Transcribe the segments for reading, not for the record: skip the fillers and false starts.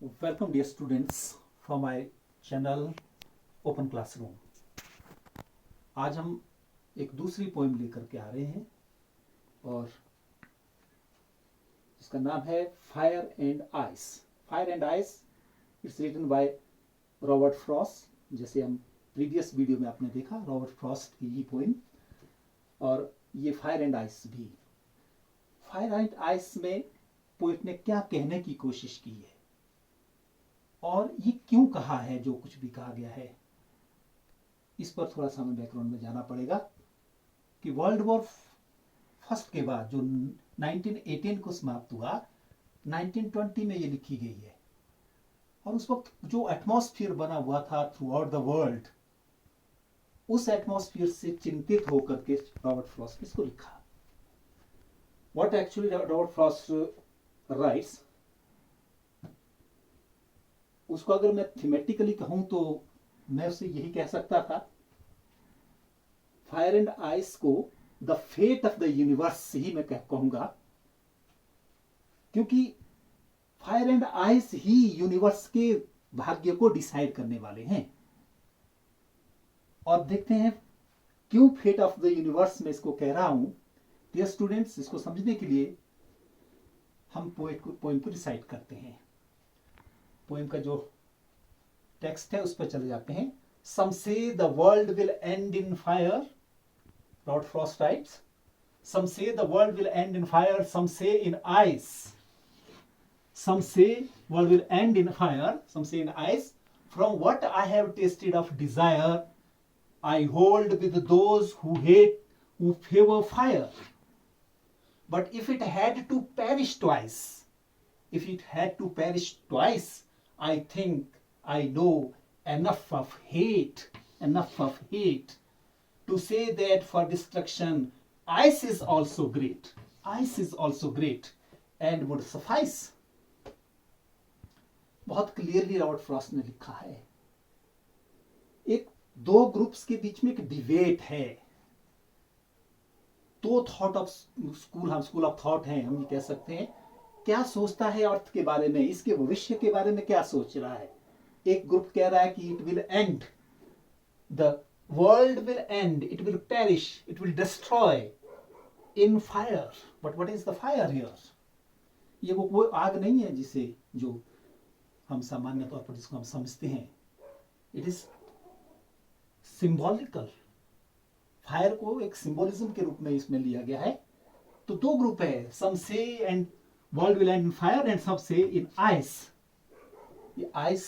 Welcome dear students from my channel Open Classroom। आज हम एक दूसरी पोएम लेकर के आ रहे हैं और इसका नाम है fire and ice. Fire and ice it's written by Robert Frost. जैसे हम प्रीवियस वीडियो में आपने देखा रॉबर्ट फ्रॉस्ट की ये पोएम, और ये फायर एंड आइस भी। फायर एंड आइस में पोएट ने क्या कहने की कोशिश की है और ये क्यों कहा है, जो कुछ भी कहा गया है, इस पर थोड़ा सा हमें बैकग्राउंड में जाना पड़ेगा कि वर्ल्ड वॉर फर्स्ट के बाद जो 1918 को समाप्त हुआ, 1920 में ये लिखी गई है। और उस वक्त जो एटमॉस्फेयर बना हुआ था थ्रू आउट द वर्ल्ड, उस एटमॉस्फेयर से चिंतित होकर के रॉबर्ट फ्रॉस्ट ने इसको लिखा। What actually Robert Frost rights, उसको अगर मैं थीमेटिकली कहूं तो मैं उसे यही कह सकता था, फायर एंड आइस को the fate of the universe ही मैं कहूंगा, क्योंकि फायर एंड आइस ही यूनिवर्स के भाग्य को डिसाइड करने वाले हैं। और देखते हैं क्यों फेट ऑफ द यूनिवर्स में इसको कह रहा हूं। डियर स्टूडेंट्स, इसको समझने के लिए हम पोएम को रिसाइट करते हैं। पोएम का जो टेक्स्ट है उस पर चले जाते हैं। Some say the world will end in fire, Lord Frost writes. Some say the world will end in fire, some say in ice. Some say world will end in fire, some say in ice. From what I have tasted of desire, I hold with those who hate, who favor fire. But if it had to perish twice, I think I know enough of hate to say that for destruction ice is also great and would suffice. बहुत clearly Robert Frost ने लिखा है। एक दो groups के बीच में एक debate है, दो thought of school of thought है, हम ये कह सकते हैं। क्या सोचता है अर्थ के बारे में, इसके भविष्य के बारे में क्या सोच रहा है। एक ग्रुप कह रहा है कि it will end, the world will end, it will perish, it will destroy in fire. But what is the fire here? ये वो आग नहीं है जिसे जो हम सामान्य तौर पर जिसको हम समझते हैं। It is symbolical. फायर को एक सिंबोलिज्म के रूप में इसमें लिया गया है। तो दो ग्रुप है, सम से and world will and in fire and सब से इन आइस। ये आइस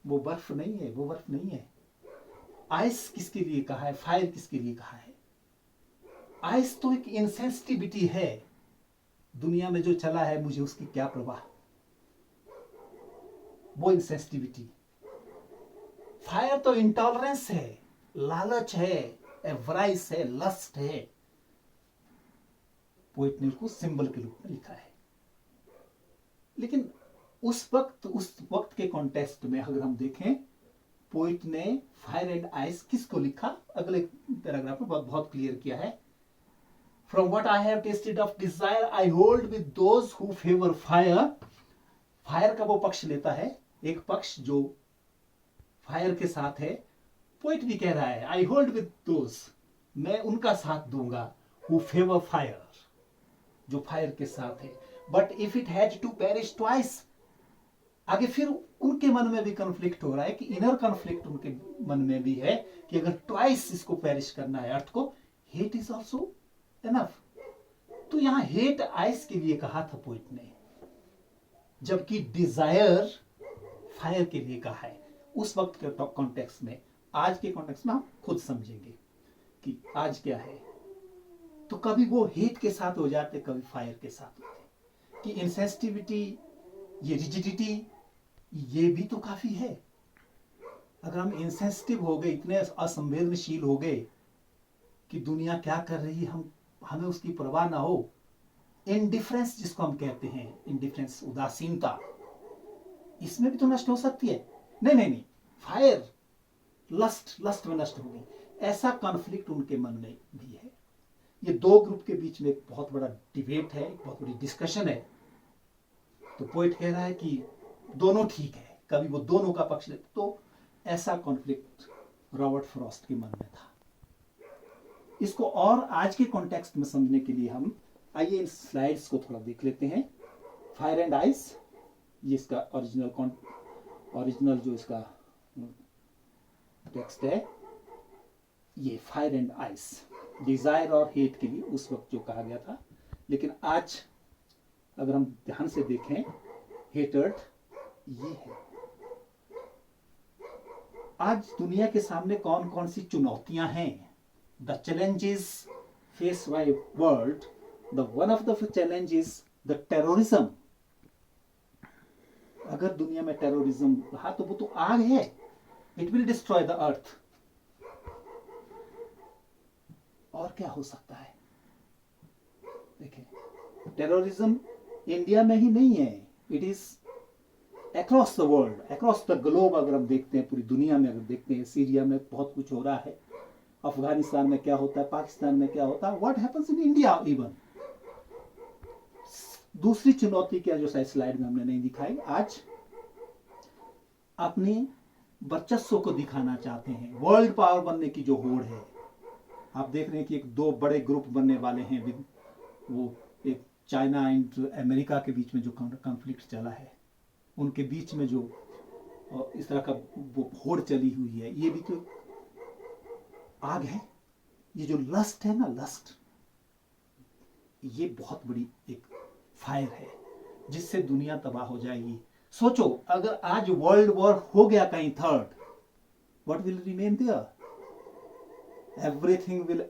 वो बर्फ नहीं है। आइस किसके लिए कहा है, फायर किसके लिए कहा है? आइस तो एक इनसेंसिटिविटी है, दुनिया में जो चला है मुझे उसकी क्या परवाह, वो इनसेंसिटिविटी। फायर तो इंटॉलरेंस है, लालच है, एवराइस है, लस्ट है। पोएट ने उसको सिंबल के रूप में लिखा है। लेकिन उस वक्त के कॉन्टेक्स्ट में अगर हम देखें, पोएट ने फायर एंड आइस किसको लिखा, अगले पैराग्राफ में बहुत क्लियर किया है। From what I have tested of desire I hold with those who favour fire. Fire का वो पक्ष लेता है, एक पक्ष जो फायर के साथ है। पोएट भी कह रहा है आई होल्ड विद दोज, मैं उनका साथ दूंगा, हु फेवर फायर, जो फायर के साथ है। But if it had to perish twice, आगे फिर उनके मन में भी कॉन्फ्लिक्ट हो रहा है कि इनर कॉन्फ्लिक्ट उनके मन में भी है कि अगर ट्वाइस इसको पेरिश करना है अर्थ को, हेट इज ऑल्सो एनफ। तो यहां हेट आइस के लिए कहा था पोएट ने, जबकि डिजायर फायर के लिए कहा है। उस वक्त के कॉन्टेक्स्ट में, आज के कॉन्टेक्स्ट में हम खुद समझेंगे कि आज क्या है। तो कभी वो हेट के साथ हो जाते, कभी फायर के साथ होते। कि इनसेंसिटिविटी, ये रिजिडिटी, ये भी तो काफी है। अगर हम इनसेंसिटिव हो गए, इतने असंवेदनशील हो गए कि दुनिया क्या कर रही है हमें उसकी परवाह ना हो, इनडिफरेंस जिसको हम कहते हैं, इनडिफरेंस, उदासीनता, इसमें भी तो नष्ट हो सकती है। नहीं, फायर लस्ट में नष्ट होगी। ऐसा कॉन्फ्लिक्ट उनके मन में भी है। ये दो ग्रुप के बीच में एक बहुत बड़ा डिबेट है, एक बहुत बड़ी डिस्कशन है। तो पोएट कह रहा है कि दोनों ठीक है, कभी वो दोनों का पक्ष लेते। तो ऐसा कॉन्फ्लिक्ट रॉबर्ट फ्रॉस्ट के मन में था। इसको और आज के कॉन्टेक्स्ट में समझने के लिए हम आइए इन स्लाइड्स को थोड़ा देख लेते हैं। फायर एंड आइस, ये इसका ओरिजिनल जो इसका टेक्स्ट है, ये फायर एंड आइस डिजायर और हेट के लिए उस वक्त जो कहा गया था। लेकिन आज अगर हम ध्यान से देखें, हेटर्ड ये है। आज दुनिया के सामने कौन कौन सी चुनौतियां हैं? The challenges face by world, the one of the challenge is the terrorism. अगर दुनिया में टेररिज्म रहा तो वो तो आग है, it will destroy the earth. और क्या हो सकता है? देखिए, टेररिज्म इंडिया में ही नहीं है, it is across the world, across the globe. अगर हम देखते हैं पूरी दुनिया में, अगर देखते हैं सीरिया में बहुत कुछ हो रहा है, अफगानिस्तान में क्या होता है, पाकिस्तान में क्या होता है, what happens in India even. दूसरी चुनौती क्या, जो शायद स्लाइड में हमने नहीं दिखाई, आज अपने वर्चस्व को दिखाना चाहते हैं, वर्ल्ड पावर बनने की जो होड़ है। आप देख रहे हैं कि एक दो बड़े ग्रुप बनने वाले हैं, वो एक चाइना एंड अमेरिका के बीच में जो कॉन्फ्लिक्ट चला है, उनके बीच में जो इस तरह का वो होड़ चली हुई है, ये भी तो आग है। ये जो लस्ट है ना, लस्ट, ये बहुत बड़ी एक फायर है जिससे दुनिया तबाह हो जाएगी। सोचो, अगर आज वर्ल्ड वॉर हो गया कहीं third, what will remain there? Everything will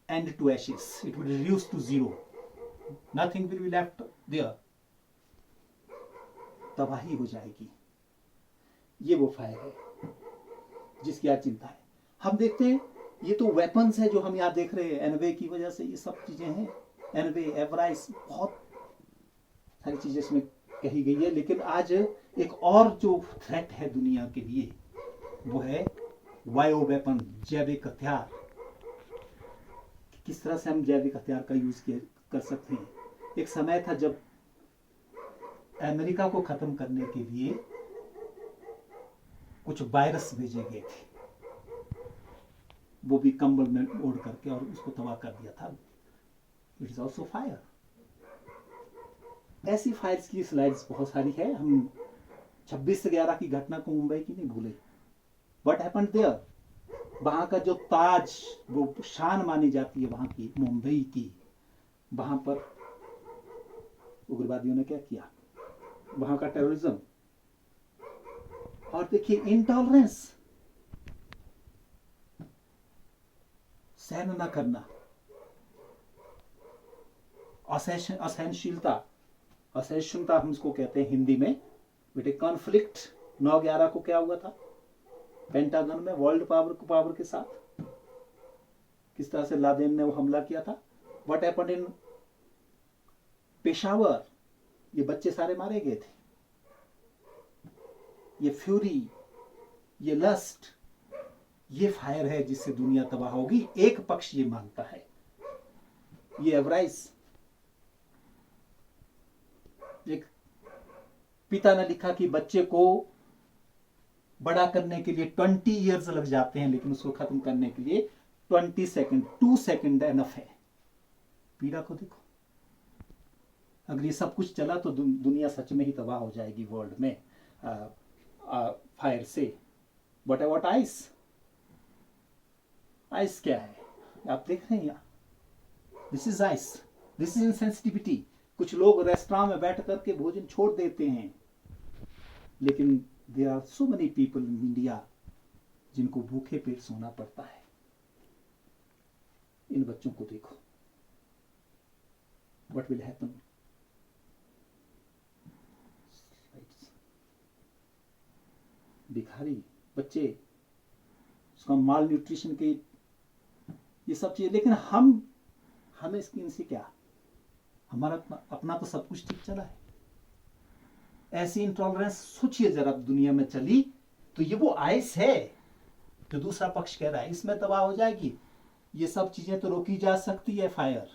end to ashes, it will reduce to zero, nothing will be left there, तबाही हो जाएगी। ये वो फायर है जिसकी आज चिंता है। हम देखते हैं ये तो वेपन्स है जो हम यहाँ देख रहे हैं, एनवे की वजह से ये सब चीजें हैं, एनवे, एवराइस, बहुत सारी चीजें इसमें कही गई है। लेकिन आज एक और जो थ्रेट है दुनिया के लिए, वो है बायो वेपन, जैविक हथियार। किस तरह से हम जैविक हथियार का यूज कर सकते हैं। एक समय था जब अमेरिका को खत्म करने के लिए कुछ वायरस भेजे गए थे, वो भी कंबल में ओढ़ करके, और उसको तबाह कर दिया था। It is also fire. ऐसी फायर्स की स्लाइड्स बहुत सारी है। हम 26/11 की घटना को मुंबई की नहीं भूले। What happened there? वहां का जो ताज, वो शान मानी जाती है वहां की, मुंबई की, वहां पर उग्रवादियों ने क्या किया, वहां का टेररिज्म। और देखिए, इंटॉलरेंस, सहन न करना, असहनशीलता, असहिष्णुता हम इसको कहते हैं हिंदी में। बेटे, कॉन्फ्लिक्ट 9/11 को क्या हुआ था पेंटागन में, वर्ल्ड पावर के साथ, किस तरह से लादेन ने वो हमला किया था। व्हाट हैपेंड इन पेशावर, ये बच्चे सारे मारे गए थे। ये फ्यूरी, ये लस्ट, ये फायर है जिससे दुनिया तबाह होगी। एक पक्ष ये मानता है। ये एवराइस, एक पिता ने लिखा कि बच्चे को बड़ा करने के लिए 20 इयर्स लग जाते हैं, लेकिन उसको खत्म करने के लिए 20 सेकंड, 2 सेकंड एनफ है। पीड़ा को देखो। अगर ये सब कुछ चला तो दुनिया सच में ही तबाह हो जाएगी वर्ल्ड में फायर से। बट अबाउट आइस, आइस क्या है? आप देख रहे हैं यहाँ, this is ice, this is insensitivity. कुछ लोग रेस्टोरेंट में बैठ करके भोजन छोड़ देते हैं, लेकिन there are so many people in India जिनको भूखे पेट सोना पड़ता है। इन बच्चों को देखो, व्हाट विल हैपन। भिखारी बच्चे, उसका माल न्यूट्रिशन के, ये सब चीजें। लेकिन हमें इनसे क्या, हमारा अपना तो सब कुछ ठीक चला है। ऐसी इंटॉलरेंस सोचिए जरा दुनिया में चली तो ये वो आइस है जो दूसरा पक्ष कह रहा है इसमें तबाह हो जाएगी। ये सब चीजें तो रोकी जा सकती है फायर,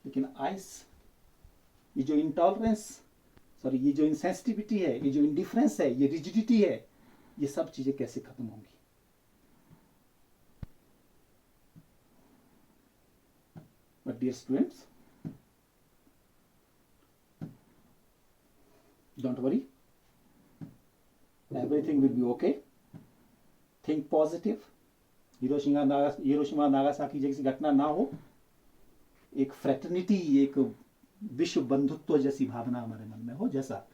लेकिन आइस, ये जो इंटॉलरेंस, सॉरी, ये जो इनसेंसिटिविटी है, ये जो इंडिफरेंस है, ये रिजिडिटी है, ये सब चीजें कैसे खत्म होंगी? But dear students, don't worry, everything will be okay. Think positive. Hiroshima Nagasaki जैसी घटना ना हो, एक फ्रेटर्निटी, एक विश्व बंधुत्व जैसी भावना हमारे मन में हो, जैसा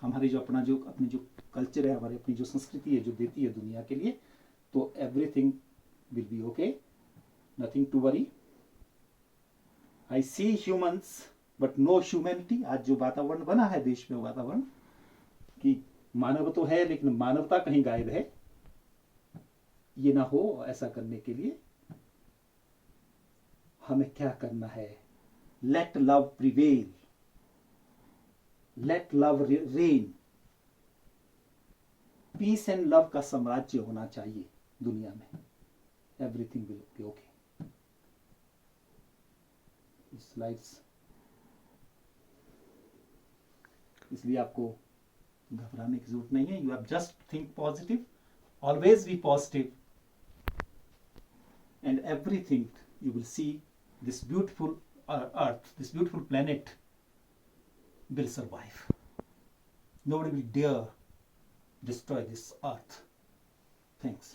हमारी जो अपनी जो कल्चर है, हमारी अपनी जो संस्कृति है, जो देती है दुनिया के लिए, तो everything will be okay, nothing to worry. I see humans but no humanity. आज जो वातावरण बना है देश में, वातावरण कि मानव तो है लेकिन मानवता कहीं गायब है, ये ना हो. ऐसा करने के लिए हमें क्या करना है? Let love prevail, let love reign. Peace and love का साम्राज्य होना चाहिए दुनिया में. Everything will be okay. Slides, इसलिए आपको घबराने की जरूरत नहीं है. You have just think positive, always be positive, and everything you will see. This beautiful earth, this beautiful planet will survive. Nobody will dare destroy this earth. Thanks.